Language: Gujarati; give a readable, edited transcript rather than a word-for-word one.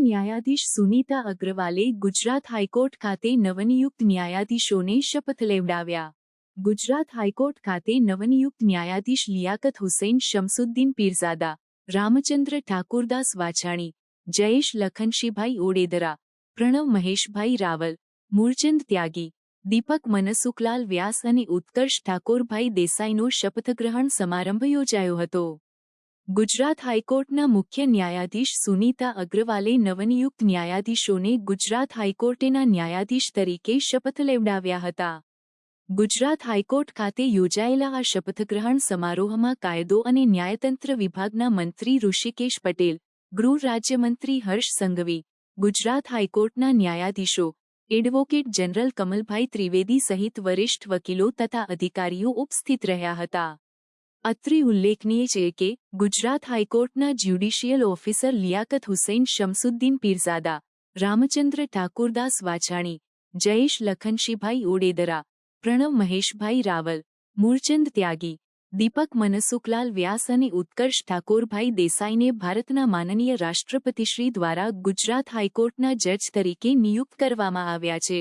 ન્યાયાધીશ સુનીતા અગ્રવાલે ગુજરાત હાઈકોર્ટ ખાતે નવનિયુક્ત ન્યાયાધીશોને શપથ લેવડાવ્યા. ગુજરાત હાઈકોર્ટ ખાતે નવનિયુક્ત ન્યાયાધીશ લિયાકત હુસૈન શમસુદ્દીન પીરઝાદા, રામચંદ્ર ઠાકુરદાસ વાછાણી, જયેશ લખનશીભાઈ ઓડેદરા, પ્રણવ મહેશભાઈ રાવલ, મૂળચંદ ત્યાગી, દીપક મનસુખલાલ વ્યાસ અને ઉત્કર્ષ ઠાકોરભાઈ દેસાઈનો શપથગ્રહણ સમારંભ યોજાયો હતો. ગુજરાત હાઈકોર્ટના મુખ્ય ન્યાયાધીશ સુનીતા અગ્રવાલે નવનિયુક્ત ન્યાયાધીશોને ગુજરાત હાઈકોર્ટના ન્યાયાધીશ તરીકે શપથ લેવડાવ્યા હતા. ગુજરાત હાઈકોર્ટ ખાતે યોજાયેલા આ શપથગ્રહણ સમારોહમાં કાયદો અને ન્યાયતંત્ર વિભાગના મંત્રી ઋષિકેશ પટેલ, ગૃહ રાજ્યમંત્રી હર્ષ સંઘવી, ગુજરાત હાઈકોર્ટના ન્યાયાધીશો, એડવોકેટ જનરલ કમલભાઈ ત્રિવેદી સહિત વરિષ્ઠ વકીલો તથા અધિકારીઓ ઉપસ્થિત રહ્યા હતા. અત્રે ઉલ્લેખનીય છે કે ગુજરાત હાઈકોર્ટના જ્યુડિશિયલ ઓફિસર લિયાકત હુસૈન શમસુદ્દીન પીરઝાદા, રામચંદ્ર ઠાકુરદાસ વાછાણી, જયેશ લખનશીભાઈ ઓડેદરા, પ્રણવ મહેશભાઈ રાવલ, મૂળચંદ ત્યાગી, દીપક મનસુખલાલ વ્યાસ અને ઉત્કર્ષ ઠાકોરભાઈ દેસાઈને ભારતના માનનીય રાષ્ટ્રપતિશ્રી દ્વારા ગુજરાત હાઈકોર્ટના જજ તરીકે નિયુક્ત કરવામાં આવ્યા છે.